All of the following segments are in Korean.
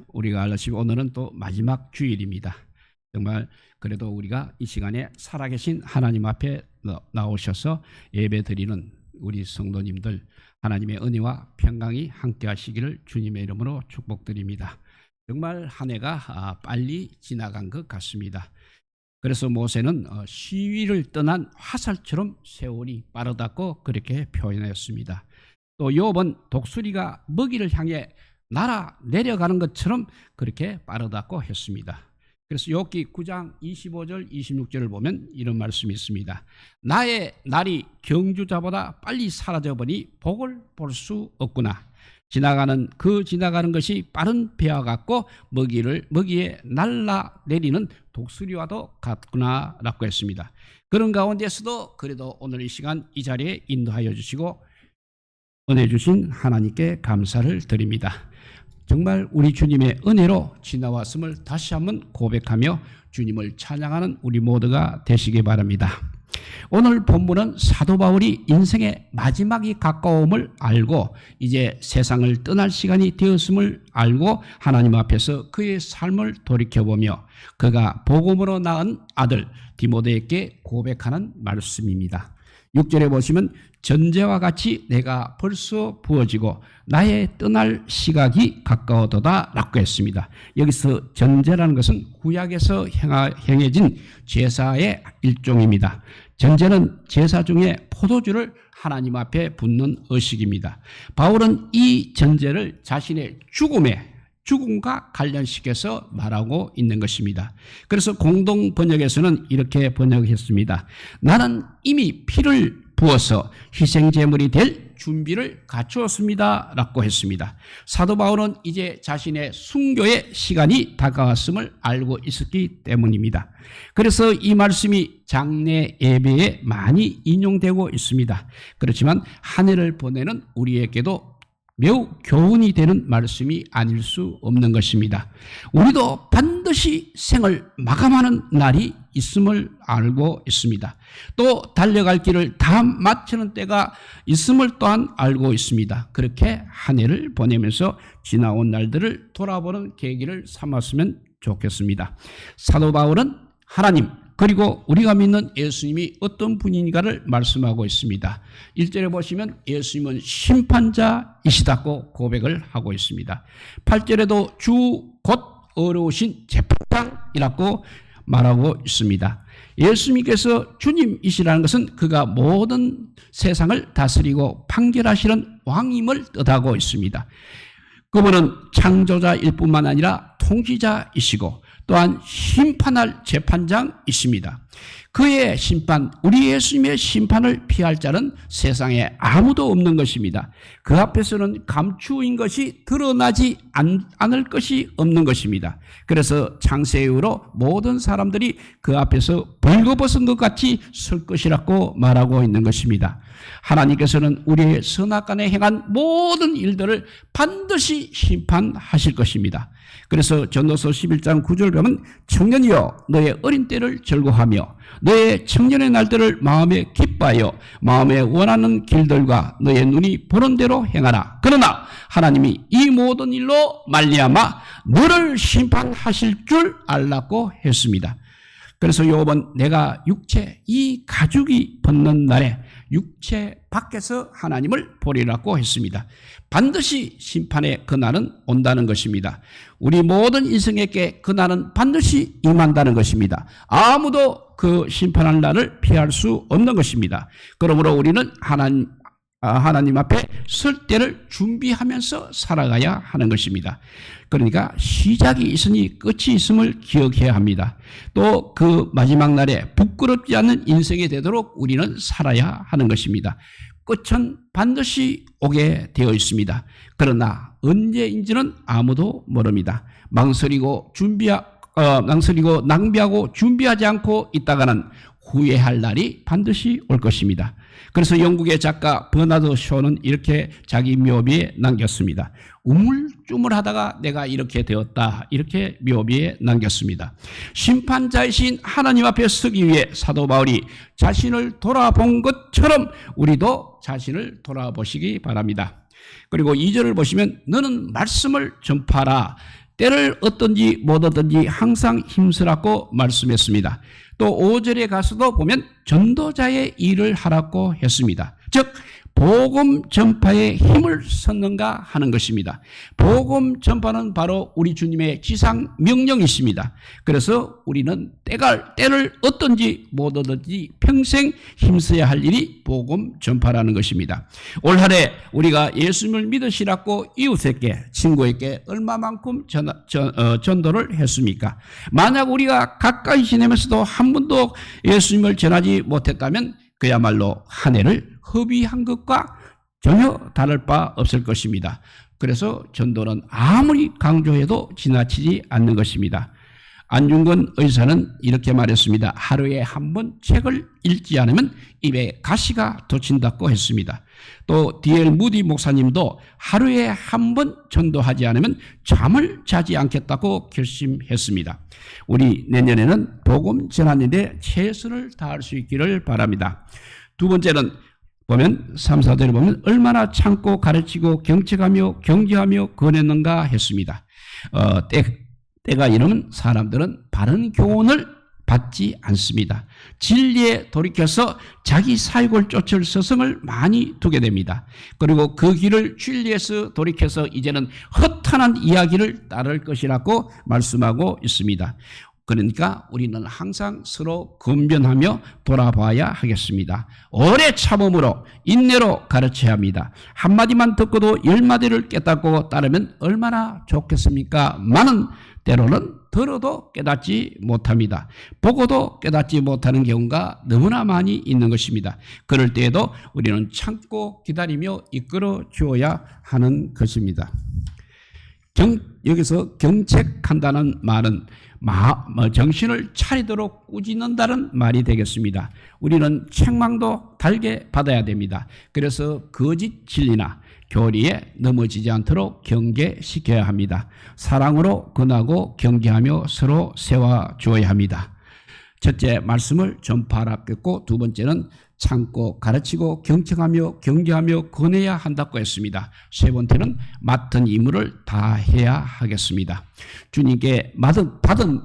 우리가 알다시피 오늘은 또 마지막 주일입니다. 정말 그래도 우리가 이 시간에 살아계신 하나님 앞에 나오셔서 예배 드리는 우리 성도님들, 하나님의 은혜와 평강이 함께 하시기를 주님의 이름으로 축복드립니다. 정말 한 해가 빨리 지나간 것 같습니다. 그래서 모세는 시위를 떠난 화살처럼 세월이 빠르다고 그렇게 표현했습니다. 또 욥은 독수리가 먹이를 향해 날아 내려가는 것처럼 그렇게 빠르다고 했습니다. 그래서 욥기 9장 25절 26절을 보면 이런 말씀이 있습니다. 나의 날이 경주자보다 빨리 사라져버니 복을 볼 수 없구나. 지나가는 것이 빠른 배와 같고 먹이에 날라내리는 독수리와도 같구나 라고 했습니다. 그런 가운데서도 그래도 오늘 이 시간 이 자리에 인도하여 주시고 은혜 주신 하나님께 감사를 드립니다. 정말 우리 주님의 은혜로 지나왔음을 다시 한번 고백하며 주님을 찬양하는 우리 모두가 되시기 바랍니다. 오늘 본문은 사도 바울이 인생의 마지막이 가까움을 알고 이제 세상을 떠날 시간이 되었음을 알고 하나님 앞에서 그의 삶을 돌이켜보며 그가 복음으로 낳은 아들 디모데에게 고백하는 말씀입니다. 6절에 보시면 전제와 같이 내가 벌써 부어지고 나의 떠날 시각이 가까워도다 라고 했습니다. 여기서 전제라는 것은 구약에서 행해진 제사의 일종입니다. 전제는 제사 중에 포도주를 하나님 앞에 붓는 의식입니다. 바울은 이 전제를 자신의 죽음과 관련시켜서 말하고 있는 것입니다. 그래서 공동 번역에서는 이렇게 번역했습니다. 나는 이미 피를 부어서 희생제물이 될 준비를 갖추었습니다 라고 했습니다. 사도 바울은 이제 자신의 순교의 시간이 다가왔음을 알고 있었기 때문입니다. 그래서 이 말씀이 장례 예배에 많이 인용되고 있습니다. 그렇지만 한 해를 보내는 우리에게도 매우 교훈이 되는 말씀이 아닐 수 없는 것입니다. 우리도 반드시 생을 마감하는 날이 있음을 알고 있습니다. 또 달려갈 길을 다 마치는 때가 있음을 또한 알고 있습니다. 그렇게 한 해를 보내면서 지나온 날들을 돌아보는 계기를 삼았으면 좋겠습니다. 사도 바울은 하나님 그리고 우리가 믿는 예수님이 어떤 분인가를 말씀하고 있습니다. 1절에 보시면 예수님은 심판자이시다고 고백을 하고 있습니다. 8절에도 주 곧 어려우신 재판장이라고 말하고 있습니다. 예수님께서 주님이시라는 것은 그가 모든 세상을 다스리고 판결하시는 왕임을 뜻하고 있습니다. 그분은 창조자일 뿐만 아니라 통치자이시고 또한 심판할 재판장이십니다. 그의 심판, 우리 예수님의 심판을 피할 자는 세상에 아무도 없는 것입니다. 그 앞에서는 감추인 것이 드러나지 않을 것이 없는 것입니다. 그래서 창세 이후로 모든 사람들이 그 앞에서 벌거벗은 것 같이 설 것이라고 말하고 있는 것입니다. 하나님께서는 우리의 선악간에 행한 모든 일들을 반드시 심판하실 것입니다. 그래서 전도서 11장 9절 보면 청년이여 너의 어린 때를 즐거워하며 너의 청년의 날들을 마음에 기뻐하여 마음에 원하는 길들과 너의 눈이 보는 대로 행하라. 그러나 하나님이 이 모든 일로 말미암아 너를 심판하실 줄 알라고 했습니다. 그래서 욥은 내가 육체 이 가죽이 벗는 날에 육체 밖에서 하나님을 보리라고 했습니다. 반드시 심판의 그날은 온다는 것입니다. 우리 모든 인생에게 그날은 반드시 임한다는 것입니다. 아무도 그 심판할 날을 피할 수 없는 것입니다. 그러므로 우리는 하나님 앞에 설 때를 준비하면서 살아가야 하는 것입니다. 그러니까 시작이 있으니 끝이 있음을 기억해야 합니다. 또 그 마지막 날에 부끄럽지 않는 인생이 되도록 우리는 살아야 하는 것입니다. 끝은 반드시 오게 되어 있습니다. 그러나 언제인지는 아무도 모릅니다. 망설이고 낭비하고 준비하지 않고 있다가는 후회할 날이 반드시 올 것입니다. 그래서 영국의 작가 버나드 쇼는 이렇게 자기 묘비에 남겼습니다. 우물쭈물하다가 내가 이렇게 되었다. 이렇게 묘비에 남겼습니다. 심판자이신 하나님 앞에 서기 위해 사도 바울이 자신을 돌아본 것처럼 우리도 자신을 돌아보시기 바랍니다. 그리고 2절을 보시면 너는 말씀을 전파하라. 때를 얻든지 못 얻든지 항상 힘쓰라고 말씀했습니다. 또 5절에 가서도 보면 전도자의 일을 하라고 했습니다. 즉 복음 전파에 힘을 쏟는가 하는 것입니다. 복음 전파는 바로 우리 주님의 지상 명령이십니다. 그래서 우리는 때를 얻든지 못 얻든지 평생 힘써야 할 일이 복음 전파라는 것입니다. 올 한해 우리가 예수님을 믿으시라고 이웃에게, 친구에게 얼마만큼 전도를 했습니까? 만약 우리가 가까이 지내면서도 한 번도 예수님을 전하지 못했다면 그야말로 한 해를 허비한 것과 전혀 다를 바 없을 것입니다. 그래서 전도는 아무리 강조해도 지나치지 않는 것입니다. 안중근 의사는 이렇게 말했습니다. 하루에 한 번 책을 읽지 않으면 입에 가시가 돋친다고 했습니다. 또 D.L. 무디 목사님도 하루에 한 번 전도하지 않으면 잠을 자지 않겠다고 결심했습니다. 우리 내년에는 복음 전하는 데 최선을 다할 수 있기를 바랍니다. 두 번째는 보면 3, 4절에 보면 얼마나 참고 가르치고 경책하며 경계하며 권했는가 했습니다. 때가 이르면 사람들은 바른 교훈을 받지 않습니다. 진리에 돌이켜서 자기 사익을 쫓을 서성을 많이 두게 됩니다. 그리고 그 길을 진리에서 돌이켜서 이제는 허탄한 이야기를 따를 것이라고 말씀하고 있습니다. 그러니까 우리는 항상 서로 권변하며 돌아봐야 하겠습니다. 오래 참음으로 인내로 가르쳐야 합니다. 한마디만 듣고도 10마디를 깨닫고 따르면 얼마나 좋겠습니까? 많은 때로는 들어도 깨닫지 못합니다. 보고도 깨닫지 못하는 경우가 너무나 많이 있는 것입니다. 그럴 때에도 우리는 참고 기다리며 이끌어 주어야 하는 것입니다. 여기서 경책한다는 말은 정신을 차리도록 꾸짖는다는 말이 되겠습니다. 우리는 책망도 달게 받아야 됩니다. 그래서 거짓 진리나 교리에 넘어지지 않도록 경계시켜야 합니다. 사랑으로 권하고 경계하며 서로 세워주어야 합니다. 첫째, 말씀을 전파하라고, 두 번째는 참고 가르치고 경청하며 경계하며 권해야 한다고 했습니다. 세 번째는 맡은 임무를 다해야 하겠습니다. 주님께 받은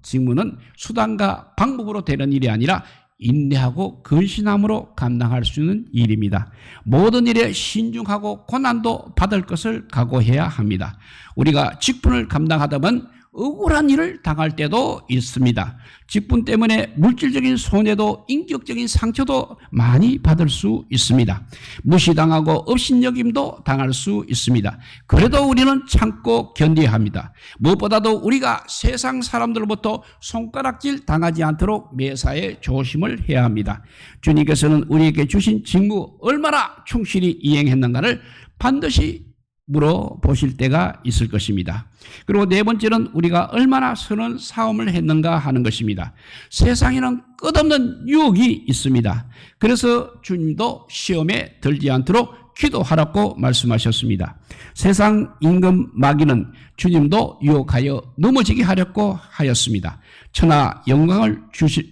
직무는 수단과 방법으로 되는 일이 아니라 인내하고 근신함으로 감당할 수 있는 일입니다. 모든 일에 신중하고 고난도 받을 것을 각오해야 합니다. 우리가 직분을 감당하다 보면 억울한 일을 당할 때도 있습니다. 직분 때문에 물질적인 손해도 인격적인 상처도 많이 받을 수 있습니다. 무시당하고 업신여김도 당할 수 있습니다. 그래도 우리는 참고 견뎌야 합니다. 무엇보다도 우리가 세상 사람들로부터 손가락질 당하지 않도록 매사에 조심을 해야 합니다. 주님께서는 우리에게 주신 직무 얼마나 충실히 이행했는가를 반드시 물어보실 때가 있을 것입니다. 그리고 네 번째는 우리가 얼마나 선한 싸움을 했는가 하는 것입니다. 세상에는 끝없는 유혹이 있습니다. 그래서 주님도 시험에 들지 않도록 기도하라고 말씀하셨습니다. 세상 임금 마귀는 주님도 유혹하여 넘어지게 하려고 하였습니다. 천하 영광을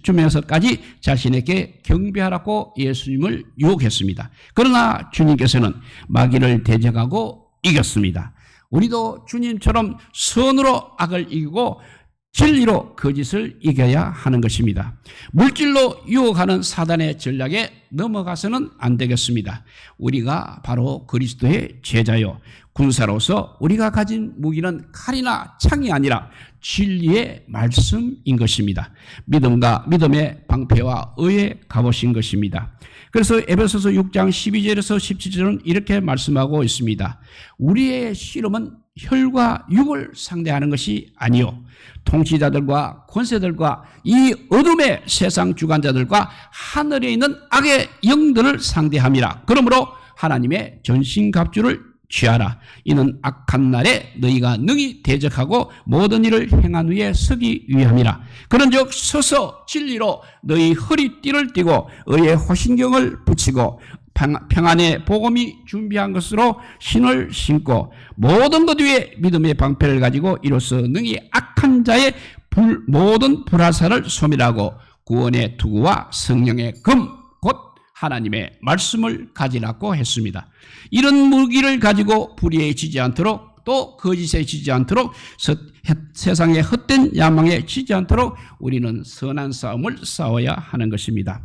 주면서까지 자신에게 경배하라고 예수님을 유혹했습니다. 그러나 주님께서는 마귀를 대적하고 이겼습니다. 우리도 주님처럼 선으로 악을 이기고 진리로 거짓을 이겨야 하는 것입니다. 물질로 유혹하는 사단의 전략에 넘어가서는 안 되겠습니다. 우리가 바로 그리스도의 제자요, 군사로서 우리가 가진 무기는 칼이나 창이 아니라 진리의 말씀인 것입니다. 믿음의 방패와 의의 갑옷인 것입니다. 그래서 에베소서 6장 12절에서 17절은 이렇게 말씀하고 있습니다. 우리의 씨름은 혈과 육을 상대하는 것이 아니요 통치자들과 권세들과 이 어둠의 세상 주관자들과 하늘에 있는 악의 영들을 상대함이라. 그러므로 하나님의 전신갑주를 취하라. 이는 악한 날에 너희가 능히 대적하고 모든 일을 행한 후에 서기 위함이라. 그런즉 서서 진리로 너희 허리띠를 띠고 의의 호신경을 붙이고 평안의 복음이 준비한 것으로 신을 신고 모든 것 위에 믿음의 방패를 가지고 이로써 능히 악한 자의 모든 불화살을 소멸하고 구원의 투구와 성령의 금 곧 하나님의 말씀을 가지라고 했습니다. 이런 무기를 가지고 불의에 지지 않도록 또 거짓에 지지 않도록 세상의 헛된 야망에 지지 않도록 우리는 선한 싸움을 싸워야 하는 것입니다.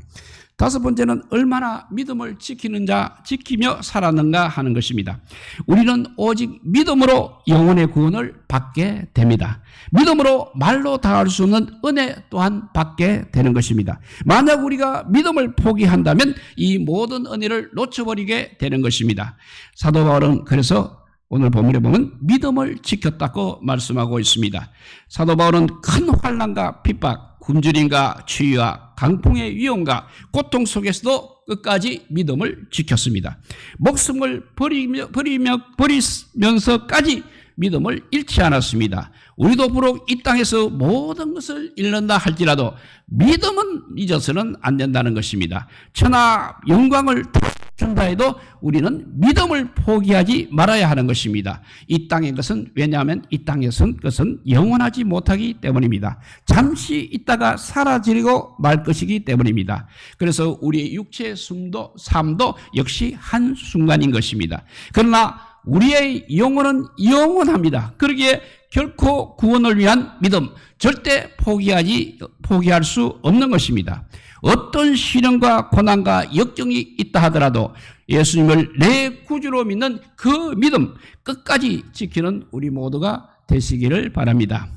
다섯 번째는 얼마나 믿음을 지키며 살았는가 하는 것입니다. 우리는 오직 믿음으로 영혼의 구원을 받게 됩니다. 믿음으로 말로 다할 수 없는 은혜 또한 받게 되는 것입니다. 만약 우리가 믿음을 포기한다면 이 모든 은혜를 놓쳐버리게 되는 것입니다. 사도 바울은 그래서 오늘 본문에 보면 믿음을 지켰다고 말씀하고 있습니다. 사도 바울은 큰 환난과 핍박, 굶주림과 추위와 강풍의 위험과 고통 속에서도 끝까지 믿음을 지켰습니다. 목숨을 버리면서까지 믿음을 잃지 않았습니다. 우리도 비록 이 땅에서 모든 것을 잃는다 할지라도 믿음은 잊어서는 안 된다는 것입니다. 천하 영광을 준다 해도 우리는 믿음을 포기하지 말아야 하는 것입니다. 이 땅의 것은 왜냐하면 이 땅에선 것은 영원하지 못하기 때문입니다. 잠시 있다가 사라지고 말 것이기 때문입니다. 그래서 우리의 육체의 삶도 역시 한순간인 것입니다. 그러나 우리의 영혼은 영원합니다. 그러기에 결코 구원을 위한 믿음 절대 포기할 수 없는 것입니다. 어떤 시련과 고난과 역경이 있다 하더라도 예수님을 내 구주로 믿는 그 믿음 끝까지 지키는 우리 모두가 되시기를 바랍니다.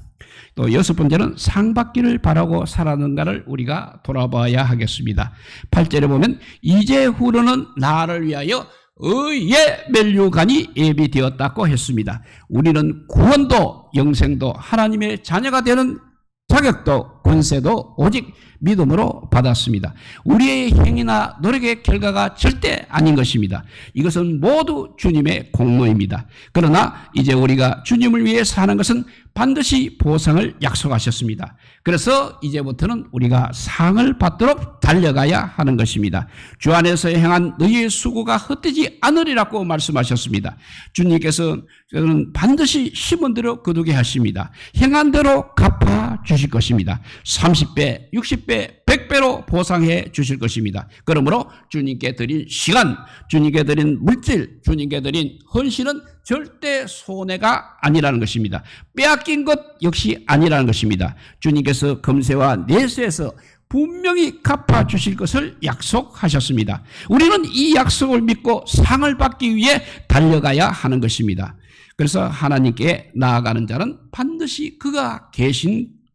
또 여섯 번째는 상 받기를 바라고 살았는가를 우리가 돌아봐야 하겠습니다. 8절에 보면 이제후로는 나를 위하여 의의 면류관이 예비되었다고 했습니다. 우리는 구원도 영생도 하나님의 자녀가 되는 자격도 권세도 오직 믿음으로 받았습니다. 우리의 행위나 노력의 결과가 절대 아닌 것입니다. 이것은 모두 주님의 공로입니다. 그러나 이제 우리가 주님을 위해 사는 것은 반드시 보상을 약속하셨습니다. 그래서 이제부터는 우리가 상을 받도록 달려가야 하는 것입니다. 주 안에서 행한 너희의 수고가 헛되지 않으리라고 말씀하셨습니다. 주님께서는 반드시 심은 대로 거두게 하십니다. 행한 대로 갚아 주실 것입니다. 30배, 60배, 100배로 보상해 주실 것입니다. 그러므로 주님께 드린 시간, 주님께 드린 물질, 주님께 드린 헌신은 절대 손해가 아니라는 것입니다. 빼앗긴 것 역시 아니라는 것입니다. 주님께서 금세와 내세에서 분명히 갚아주실 것을 약속하셨습니다. 우리는 이 약속을 믿고 상을 받기 위해 달려가야 하는 것입니다. 그래서 하나님께 나아가는 자는 반드시 그가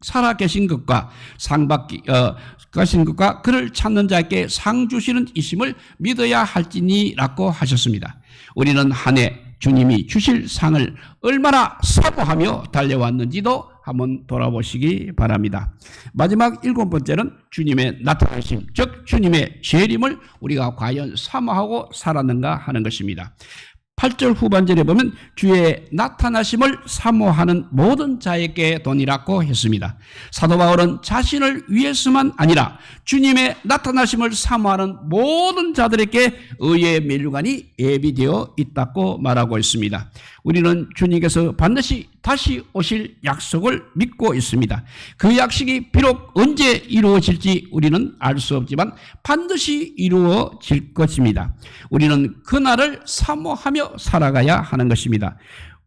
살아계신 것과 가신 것과 그를 찾는 자에게 상 주시는 이심을 믿어야 할지니라고 하셨습니다. 우리는 한 해 주님이 주실 상을 얼마나 사모하며 달려왔는지도 한번 돌아보시기 바랍니다. 마지막 일곱 번째는 주님의 나타나심, 즉 주님의 재림을 우리가 과연 사모하고 살았는가 하는 것입니다. 8절 후반절에 보면 주의 나타나심을 사모하는 모든 자에게 도니라고 했습니다. 사도 바울은 자신을 위해서만 아니라 주님의 나타나심을 사모하는 모든 자들에게 의의 면류관이 예비되어 있다고 말하고 있습니다. 우리는 주님께서 반드시 다시 오실 약속을 믿고 있습니다. 그 약속이 비록 언제 이루어질지 우리는 알 수 없지만 반드시 이루어질 것입니다. 우리는 그날을 사모하며 살아가야 하는 것입니다.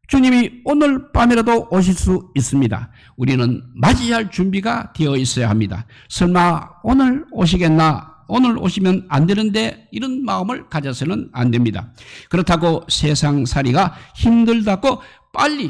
주님이 오늘 밤이라도 오실 수 있습니다. 우리는 맞이할 준비가 되어 있어야 합니다. 설마 오늘 오시겠나? 오늘 오시면 안 되는데 이런 마음을 가져서는 안 됩니다. 그렇다고 세상살이가 힘들다고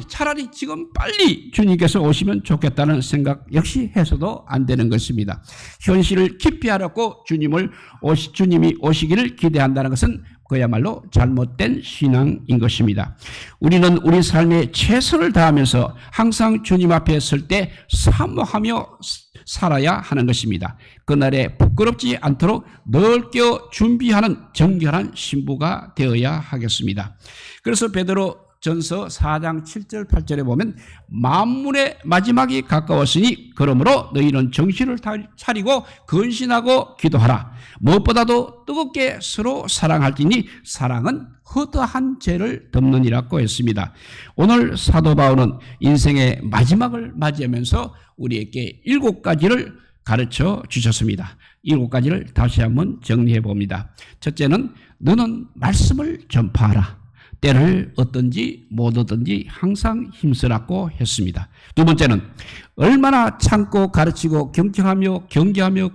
차라리 지금 빨리 주님께서 오시면 좋겠다는 생각 역시 해서도 안 되는 것입니다. 현실을 깊이 알았고 주님이 오시기를 기대한다는 것은 그야말로 잘못된 신앙인 것입니다. 우리는 우리 삶에 최선을 다하면서 항상 주님 앞에 설 때 사모하며 살아야 하는 것입니다. 그날에 부끄럽지 않도록 넓게 준비하는 정결한 신부가 되어야 하겠습니다. 그래서 베드로 전서 4장 7절 8절에 보면 만물의 마지막이 가까웠으니 그러므로 너희는 정신을 차리고 근신하고 기도하라. 무엇보다도 뜨겁게 서로 사랑할지니 사랑은 허다한 죄를 덮느니라고 했습니다. 오늘 사도 바울은 인생의 마지막을 맞이하면서 우리에게 7가지를 가르쳐 주셨습니다. 7가지를 다시 한번 정리해 봅니다. 첫째는 너는 말씀을 전파하라. 때를 얻든지 못 얻든지 항상 힘쓰라고 했습니다. 두 번째는 얼마나 참고 가르치고 경청하며 경계하며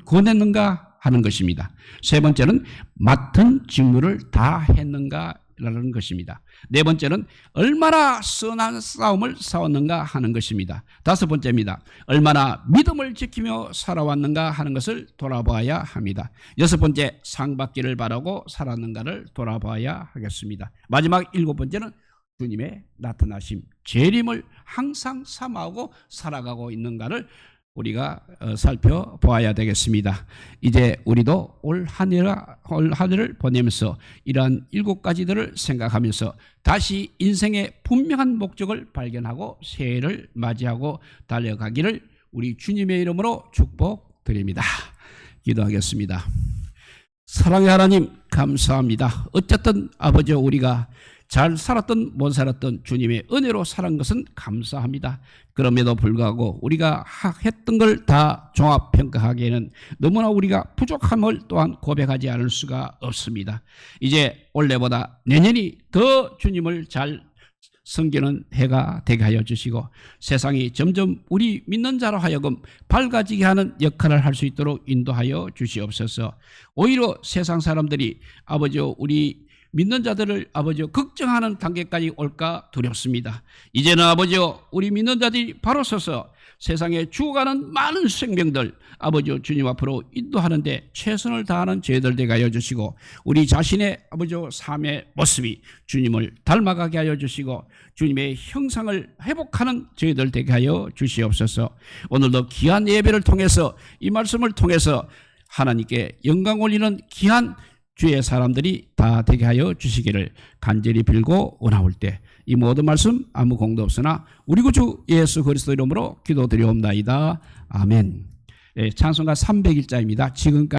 권했는가 하는 것입니다. 세 번째는 맡은 직무를 다 했는가라는 것입니다. 네 번째는 얼마나 선한 싸움을 싸웠는가 하는 것입니다. 다섯 번째입니다. 얼마나 믿음을 지키며 살아왔는가 하는 것을 돌아봐야 합니다. 여섯 번째, 상 받기를 바라고 살았는가를 돌아봐야 하겠습니다. 마지막 일곱 번째는 주님의 나타나심, 재림을 항상 삼아하고 살아가고 있는가를 우리가 살펴보아야 되겠습니다. 이제 우리도 올 한 해를 보내면서 이러한 일곱 가지들을 생각하면서 다시 인생의 분명한 목적을 발견하고 새해를 맞이하고 달려가기를 우리 주님의 이름으로 축복드립니다. 기도하겠습니다. 사랑의 하나님 감사합니다. 어쨌든 아버지 우리가 잘 살았든 못 살았든 주님의 은혜로 살은 것은 감사합니다. 그럼에도 불구하고 우리가 했던 걸 다 종합평가하기에는 너무나 우리가 부족함을 또한 고백하지 않을 수가 없습니다. 이제 올해보다 내년이 더 주님을 잘 섬기는 해가 되게 하여 주시고 세상이 점점 우리 믿는 자로 하여금 밝아지게 하는 역할을 할 수 있도록 인도하여 주시옵소서. 오히려 세상 사람들이 아버지 우리 믿는 자들을 아버지 걱정하는 단계까지 올까 두렵습니다. 이제는 아버지 우리 믿는 자들이 바로 서서 세상에 죽어가는 많은 생명들 아버지 주님 앞으로 인도하는데 최선을 다하는 저희들 되게 하여 주시고 우리 자신의 아버지 삶의 모습이 주님을 닮아가게 하여 주시고 주님의 형상을 회복하는 저희들 되게 하여 주시옵소서. 오늘도 귀한 예배를 통해서 이 말씀을 통해서 하나님께 영광 올리는 귀한 주의 사람들이 다 되게 하여 주시기를 간절히 빌고 원하올 때 이 모든 말씀 아무 공도 없으나 우리 구주 예수 그리스도 이름으로 기도드리옵나이다. 아멘. 찬송가 300일자입니다. 지금까지